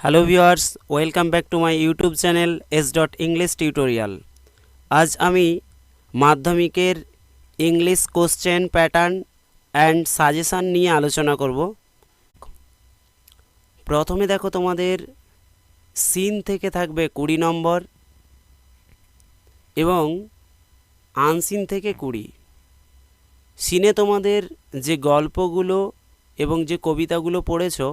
Hello viewers, welcome back to my YouTube channel s.english tutorial. আজ আমি মাধ্যমিকের English question pattern and suggestion নিয়ে আলোচনা করব। প্রথমে দেখো, তোমাদের সিন থেকে থাকবে 20 নম্বর এবং আনসিন থেকে 20। সিনে তোমাদের যে গল্পগুলো এবং যে কবিতাগুলো পড়েছো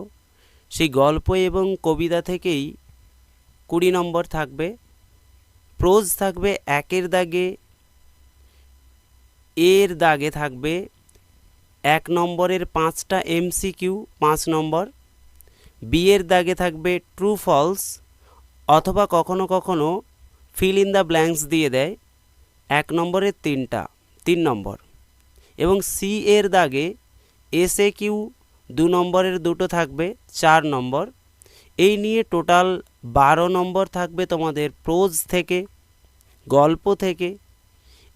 সেই গল্প এবং কবিতা থেকেই 20 নম্বর থাকবে। প্রোজ থাকবে 1 দাগে, এর দাগে থাকবে 1 নম্বরের 5টা MCQ 5 নম্বর, বি এর দাগে থাকবে ট্রু ফলস অথবা কখনো কখনো ফিল ইন দ্য ব্ল্যাঙ্কস দিয়ে দেয় 1 নম্বরের 3 নম্বর, এবং সি এর দাগে SAQ 2 নম্বরের 2টো থাকবে 4 নম্বর। এই নিয়ে টোটাল 12 নম্বর থাকবে তোমাদের প্রোজ থেকে, গল্প থেকে,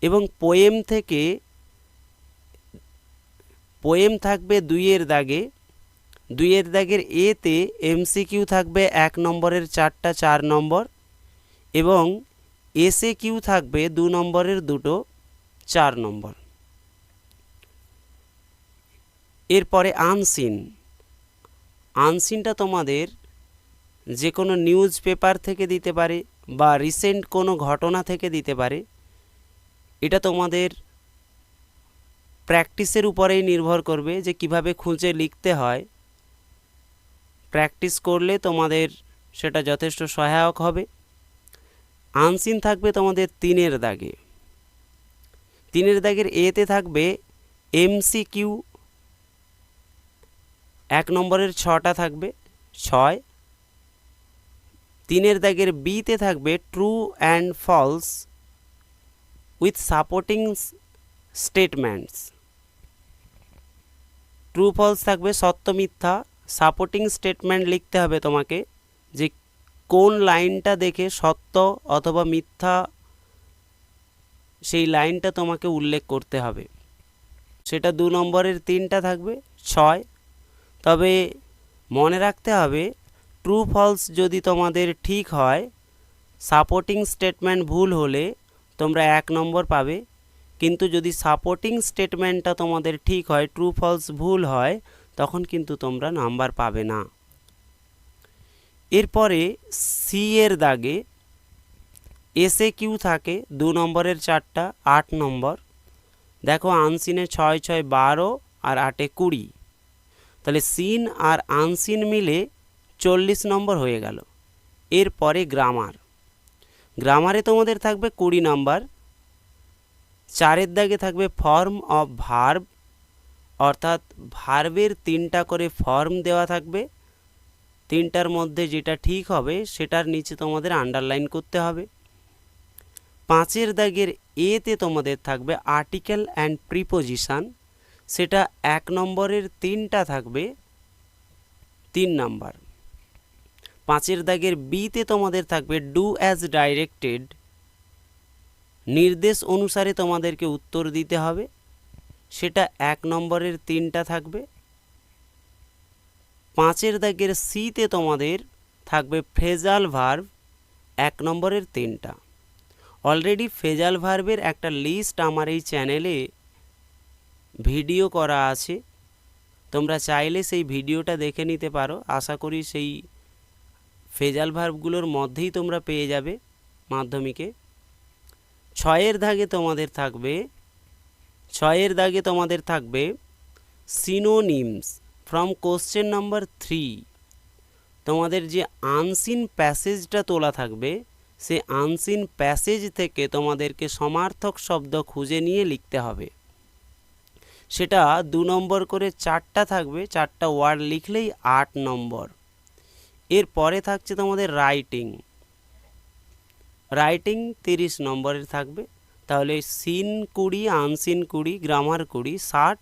এবং পোয়েম থেকে পোয়েম থাকবে 2 এর দাগে। 2 এর দাগের এতে MCQ থাকবে 1 নম্বরের 4টা 4 নম্বর, এবং SAQ থাকবে 2 নম্বরের 2টো 4 নম্বর। এরপরে আনসিনটা তোমাদের যে কোনো নিউজ পেপার থেকে দিতে পারে বা রিসেন্ট কোনো ঘটনা থেকে দিতে পারে। এটা তোমাদের প্র্যাকটিসের উপরেই নির্ভর করবে যে কিভাবে খুঁজে লিখতে হয়। প্র্যাকটিস করলে তোমাদের সেটা যথেষ্ট সহায়ক হবে। আনসিন থাকবে তোমাদের 3 এর দাগে। 3 এর দাগের এতে থাকবে MCQ 1 নম্বরের 6টা থাকবে 6। 3 এর দাগের বিতে থাকবে true and false with supporting statements. True false থাকবে সত্য মিথ্যা, সাপোর্টিং স্টেটমেন্ট লিখতে হবে তোমাকে যে কোন লাইনটা দেখে সত্য অথবা মিথ্যা সেই লাইনটা তোমাকে উল্লেখ করতে হবে। সেটা 2 নম্বরের 3টা থাকবে 6। তবে মনে রাখতে হবে, ট্রু ফলস যদি তোমাদের ঠিক হয়, সাপোর্টিং স্টেটমেন্ট ভুল হলে তোমরা 1 নম্বর পাবে, কিন্তু যদি সাপোর্টিং স্টেটমেন্টটা তোমাদের ঠিক হয়, ট্রু ফলস ভুল হয়, তখন কিন্তু তোমরা নাম্বার পাবে না। এরপরে সি এর দাগে SAQ থাকে 2 নম্বরের 4টা 8 নম্বর। দেখো, আনসিনে 6 6 12 আর 8 20, তাহলে সিন আর আনসিন মিলে 40 নম্বর হয়ে গেল। এরপরে গ্রামারে তোমাদের থাকবে 20 নম্বর। 4 এর দাগে থাকবে ফর্ম অফ ভার্ব, অর্থাৎ ভার্বের 3টা করে ফর্ম দেওয়া থাকবে। 3টার মধ্যে যেটা ঠিক হবে সেটার নিচে তোমাদের আন্ডারলাইন করতে হবে। 5 এর দাগের এতে তোমাদের থাকবে আর্টিকেল অ্যান্ড প্রিপোজিশন, সেটা 1 নম্বরের 3টা থাকবে 3 নম্বর। 5 এর দাগের বিতে তোমাদের থাকবে ডু অ্যাজ ডাইরেক্টেড, নির্দেশ অনুসারে তোমাদেরকে উত্তর দিতে হবে, সেটা 1 নম্বরের 3টা থাকবে। 5 এর দাগের সিতে তোমাদের থাকবে ফ্রেজাল ভার্ব, 1 নম্বরের 3টা। অলরেডি ফ্রেজাল ভার্বের একটা লিস্ট আমার এই চ্যানেলে ভিডিও করা আছে, তোমরা চাইলে সেই ভিডিওটা দেখে নিতে পারো। আশা করি সেই ফ্রেজাল ভার্বগুলোর মধ্যেই তোমরা পেয়ে যাবে মাধ্যমিকে। 6 এর দাগে তোমাদের থাকবে সিনোনিমস ফ্রম কোশ্চেন নাম্বার 3। তোমাদের যে আনসিন প্যাসেজটা তোলা থাকবে, সে আনসিন প্যাসেজ থেকে তোমাদেরকে সমার্থক শব্দ খুঁজে নিয়ে লিখতে হবে। সেটা 2 নম্বর করে 4টা থাকবে, 4টা ওয়ার্ড লিখলেই 8 নম্বর। এরপরে থাকছে তোমাদের রাইটিং 30 নম্বরের থাকবে। তাহলে সিন 20, আনসিন 20, গ্রামার 20, 60,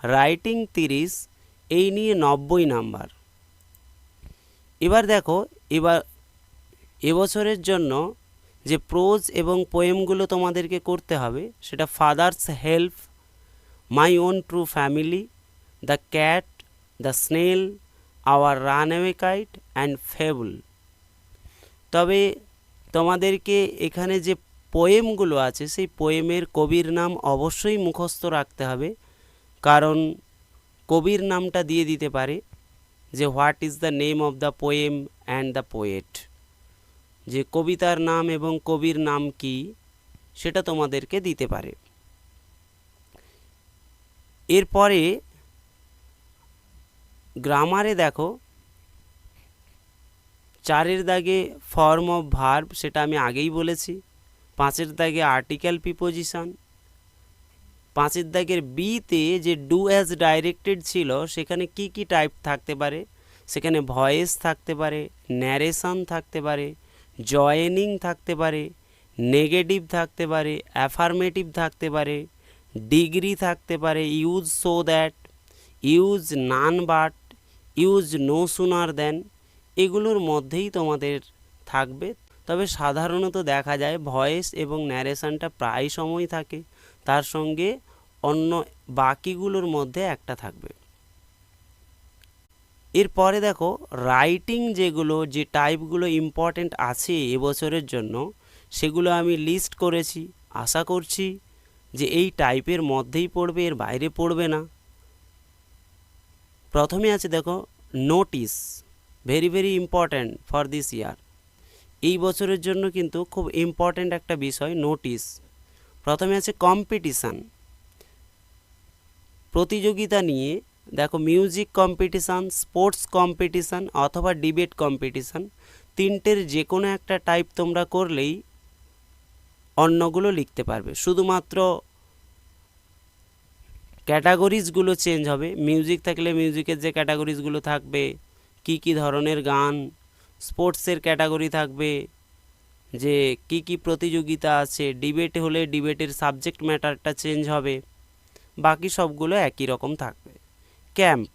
রাইটিং 30, এই নিয়ে 90 নাম্বার। এবার দেখো, এবছরের জন্য যে প্রোজ এবং পোয়েমগুলো তোমাদেরকে করতে হবে, সেটা father's help, my own true family, the cat, the snail, our runaway kite and fable. তবে তোমাদেরকে এখানে যে পোয়েমগুলো আছে সেই পোয়েমের কবির নাম অবশ্যই মুখস্থ রাখতে হবে, কারণ কবির নামটা দিয়ে দিতে পারে যে what is the name of the poem and the poet, যে কবিতার নাম এবং কবির নাম কি সেটা তোমাদেরকে দিতে পারে। এরপরে গ্রামারে দেখো 4-এর দাগে ফর্ম অফ ভার্ব, সেটা আমি আগেই বলেছি। 5-এর দাগে আর্টিকেল প্রিপোজিশন। 5-এর দাগের বিতে যে ডু অ্যাজ ডাইরেক্টেড ছিল সেখানে কি কি টাইপ থাকতে পারে, সেখানে ভয়েস থাকতে পারে, ন্যারেশন থাকতে পারে, জয়েনিং থাকতে পারে, নেগেটিভ থাকতে পারে, অ্যাফার্মেটিভ থাকতে পারে, ডিগ্রি থাকতে পারে, use so that, use none but, use no sooner than, এগুলোর মধ্যেই তোমাদের থাকবে। তবে সাধারণত দেখা যায় ভয়েস এবং ন্যারেশনটা প্রায় সময় থাকে, তার সঙ্গে অন্য বাকিগুলোর মধ্যে একটা থাকবে। এরপরে দেখো রাইটিং যেগুলো, যে টাইপগুলো ইম্পর্ট্যান্ট আছে এবছরের জন্য সেগুলো আমি লিস্ট করেছি। আশা করছি যে এই টাইপের মধ্যেই পড়বে, এর বাইরে পড়বে না। প্রথমে আছে দেখো notice, very very important for this ইয়ার। এই বছরের জন্য কিন্তু খুব ইম্পর্ট্যান্ট একটা বিষয় নোটিস। প্রথমে আছে কম্পিটিশান, প্রতিযোগিতা নিয়ে। দেখো মিউজিক কম্পিটিশান, স্পোর্টস কম্পিটিশান অথবা ডিবেট কম্পিটিশান, তিনটের যে কোনো একটা টাইপ তোমরা করলেই অন্যগুলো লিখতে পারবে। শুধুমাত্র ক্যাটাগরিজগুলো চেঞ্জ হবে। মিউজিক থাকলে মিউজিকের যে ক্যাটাগরিজগুলো থাকবে, কি কি ধরনের গান, স্পোর্টসের ক্যাটাগরি থাকবে, যে কি কি প্রতিযোগিতা আছে, ডিবেট হলে ডিবেটের সাবজেক্ট ম্যাটারটা চেঞ্জ হবে, বাকি সবগুলো একই রকম থাকবে। Camp,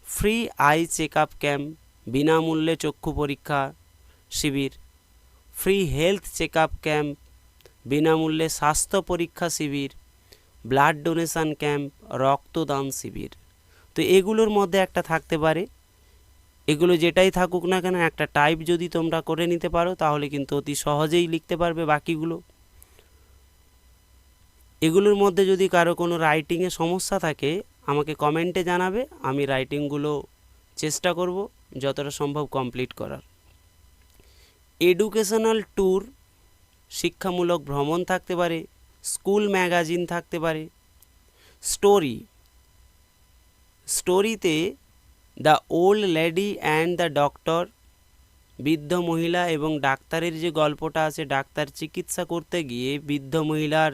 free eye check up camp, বিনামূল্যে চক্ষু পরীক্ষা শিবির। Free health check up camp, বিনামূল্যে স্বাস্থ্য পরীক্ষা শিবির। ব্লাড ডোনেশন ক্যাম্প, রক্তদান শিবির। তো এগুলোর মধ্যে একটা থাকতে পারে। এগুলো যেটাই থাকুক না কেন, একটা টাইপ যদি তোমরা করে নিতে পারো তাহলে কিন্তু অতি সহজেই লিখতে পারবে বাকিগুলো। এগুলোর মধ্যে যদি কারো কোনো রাইটিংয়ে সমস্যা থাকে আমাকে কমেন্টে জানাবে, আমি রাইটিংগুলো চেষ্টা করব যতটা সম্ভব কমপ্লিট করার। এডুকেশনাল ট্যুর, শিক্ষামূলক ভ্রমণ থাকতে পারে, স্কুল ম্যাগাজিন থাকতে পারে। স্টোরি, স্টোরিতে the old lady and the doctor, বৃদ্ধ মহিলা এবং ডাক্তারের যে গল্পটা আছে, ডাক্তার চিকিৎসা করতে গিয়ে বৃদ্ধ মহিলার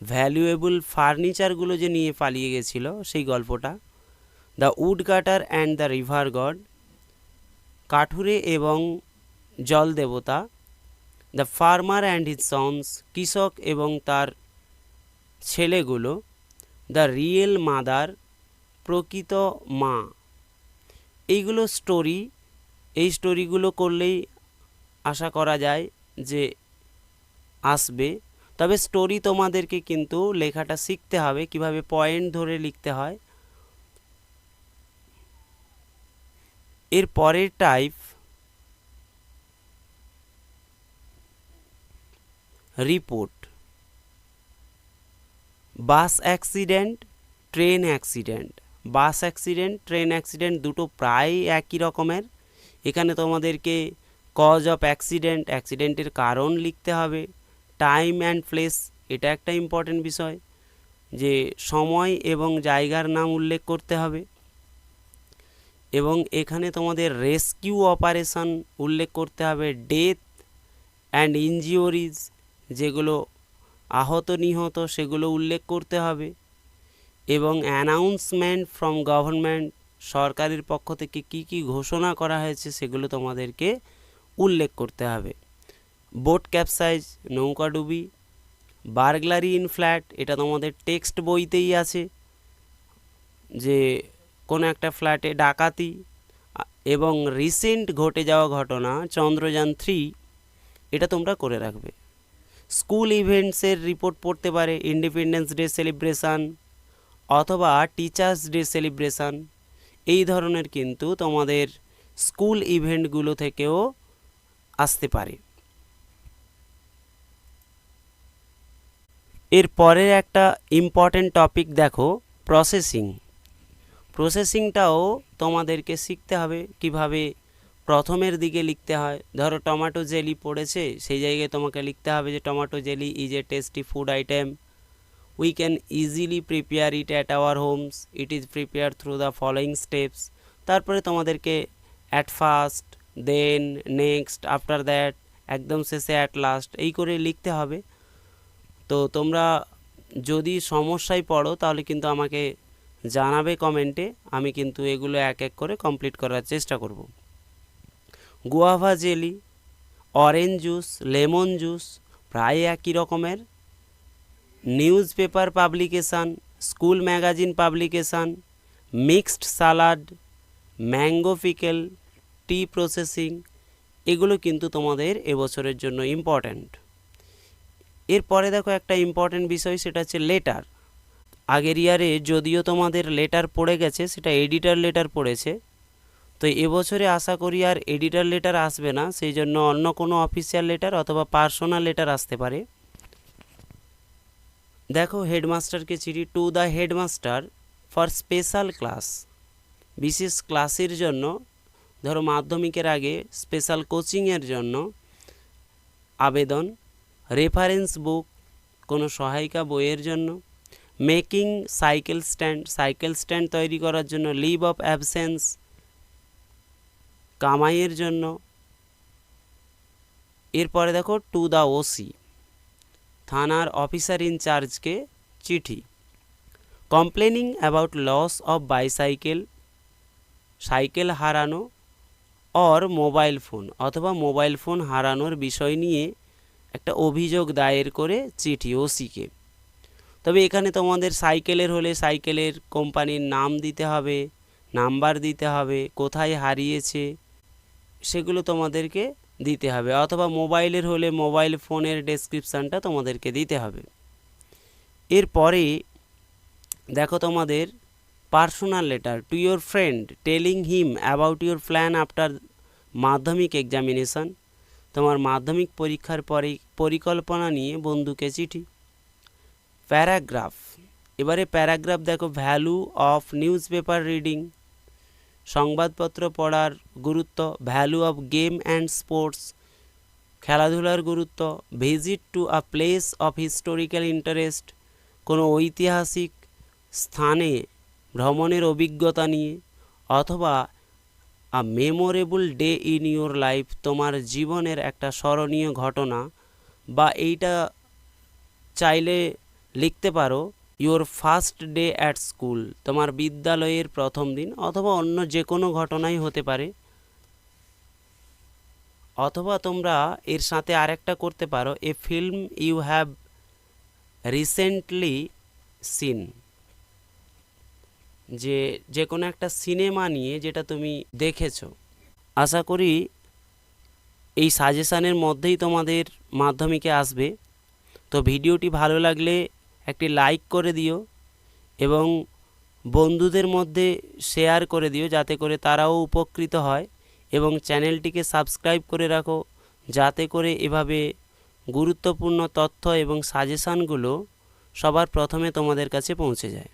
ভ্যালুয়েবল ফার্নিচারগুলো যে নিয়ে পালিয়ে গেছিল সেই গল্পটা। The woodcutter and the river god, কাঠুরে এবং জল দেবতা। The farmer and his sons, কৃষক এবং তার ছেলেগুলো। দ্য রিয়েল মাদার, প্রকৃত মা। এইগুলো স্টোরি। এই স্টোরিগুলো করলেই আশা করা যায় যে আসবে। তবে স্টোরি তোমাদেরকে কিন্তু লেখাটা শিখতে হবে, কিভাবে পয়েন্ট ধরে লিখতে হয়। এর পরের type report. Bus accident, train accident. Bus accident, train accident দুটো প্রায় একই রকমের। এখানে তোমাদেরকে কজ অফ অ্যাক্সিডেন্ট, অ্যাক্সিডেন্টের কারণ লিখতে হবে। টাইম অ্যান্ড প্লেস, এটা একটা ইম্পর্টেন্ট বিষয়, যে সময় এবং জায়গার নাম উল্লেখ করতে হবে। এবং এখানে তোমাদের রেস্কিউ অপারেশন উল্লেখ করতে হবে। ডেথ অ্যান্ড ইনজিওরিজ, যেগুলো আহত নিহত সেগুলো উল্লেখ করতে হবে। এবং অ্যানাউন্সমেন্ট ফ্রম গভর্নমেন্ট, সরকারের পক্ষ থেকে কি কি ঘোষণা করা হয়েছে সেগুলো তোমাদেরকে উল্লেখ করতে হবে। Boat capsize, Noukadubi. Burglary in flat, এটা তোমাদের টেক্সট বইতেই আছে, যে কোনো একটা ফ্ল্যাটে ডাকাতি। এবং রিসেন্ট ঘটে যাওয়া ঘটনা চন্দ্রযান 3, এটা তোমরা করে রাখবে। স্কুল ইভেন্টসের রিপোর্ট পড়তে পারে, ইন্ডিপেন্ডেন্স ডে সেলিব্রেশন অথবা টিচার্স ডে সেলিব্রেশন। এই ধরনের কিন্তু তোমাদের স্কুল ইভেন্টগুলো থেকেও আসতে পারে। এর পরের একটা ইম্পর্টেন্ট টপিক দেখো, প্রসেসিং। প্রসেসিংটাও তোমাদেরকে শিখতে হবে কিভাবে প্রথমের দিকে লিখতে হয়। ধরো টমেটো জেলি পড়েছে, সেই জায়গায় তোমাকে লিখতে হবে যে tomato jelly is a tasty food item, we can easily prepare it at our homes, it is prepare through the following steps. তারপরে তোমাদেরকে at first, then, next, after that, একদম শেষে অ্যাট লাস্ট, এই করে লিখতে হবে। তো তোমরা যদি সমস্যায় পড়ো তাহলে কিন্তু আমাকে জানাবে কমেন্টে, আমি কিন্তু এগুলো এক এক করে কমপ্লিট করার চেষ্টা করব। Guava jelly, orange juice, lemon juice প্রায় একই রকমের। Newspaper publication, school magazine publication, mixed salad, mango pickle, tea processing, এগুলো কিন্তু তোমাদের এবছরের জন্য ইম্পর্ট্যান্ট। এরপরে দেখো একটা ইম্পর্ট্যান্ট বিষয়, সেটা হচ্ছে লেটার। আগের ইয়ারে যদিও তোমাদের লেটার পড়ে গেছে, সেটা এডিটর লেটার পড়েছে, তো এবছরে আশা করি আর এডিটর লেটার আসবে না, সেই জন্য অন্য কোনো অফিসিয়াল লেটার অথবা পার্সোনাল লেটার আসতে পারে। দেখো, হেডমাস্টারকে চিঠি, to the headmaster for special class, বিশেষ ক্লাসের জন্য, ধরো মাধ্যমিকের আগে স্পেশাল কোচিংয়ের জন্য আবেদন। রেফারেন্স বুক, কোনো সহায়িকা বইয়ের জন্য। Making cycle stand, cycle stand তৈরি করার জন্য। লিভ অফ অ্যাবসেন্স, কামাইয়ের জন্য। এরপরে দেখো টু দ্য ওসি, থানার অফিসার ইনচার্জকে চিঠি। Complaining about loss of bicycle, cycle হারানো, অর মোবাইল ফোন, অথবা মোবাইল ফোন হারানোর বিষয় নিয়ে একটা অভিযোগ দায়ের করে চিঠি ওসিকে। তবে এখানে তোমাদের সাইকেলের হলে সাইকেলের কোম্পানির নাম দিতে হবে, নাম্বার দিতে হবে, কোথায় হারিয়েছে সেগুলো তোমাদেরকে দিতে হবে, অথবা মোবাইলের হলে মোবাইল ফোনের ডেসক্রিপশানটা তোমাদেরকে দিতে হবে। এরপরে দেখো তোমাদের personal letter to your friend telling him about your plan after মাধ্যমিক এক্সামিনেশান, তোমার মাধ্যমিক পরীক্ষার পরে পরিকল্পনা নিয়ে বন্ধুকে চিঠি। প্যারাগ্রাফ, এবারে প্যারাগ্রাফ দেখো, value of news paper reading, সংবাদপত্র পড়ার গুরুত্ব। Value of game and sports, খেলাধুলার গুরুত্ব। Visit to a place of historical interest, কোনো ঐতিহাসিক স্থানে ভ্রমণের অভিজ্ঞতা নিয়ে। অথবা a memorable day in your life, তোমার জীবনের একটা স্মরণীয় ঘটনা, বা এইটা চাইলে লিখতে পারো your first day at school, তোমার বিদ্যালয়ের প্রথম দিন, অথবা অন্য যে কোনো ঘটনাই হতে পারে। অথবা তোমরা এর সাথে আরেকটা করতে পারো, a film you have recently seen, যে কোনো একটা সিনেমা নিয়ে যেটা তুমি দেখেছো। আশা করি এই সাজেশানের মধ্যেই তোমাদের মাধ্যমিকে আসবে। তো ভিডিওটি ভালো লাগলে একটি লাইক করে দিও এবং বন্ধুদের মধ্যে শেয়ার করে দিও, যাতে করে তারাও উপকৃত হয়, এবং চ্যানেলটিকে সাবস্ক্রাইব করে রাখো, যাতে করে এভাবে গুরুত্বপূর্ণ তথ্য এবং সাজেশানগুলো সবার প্রথমে তোমাদের কাছে পৌঁছে যায়।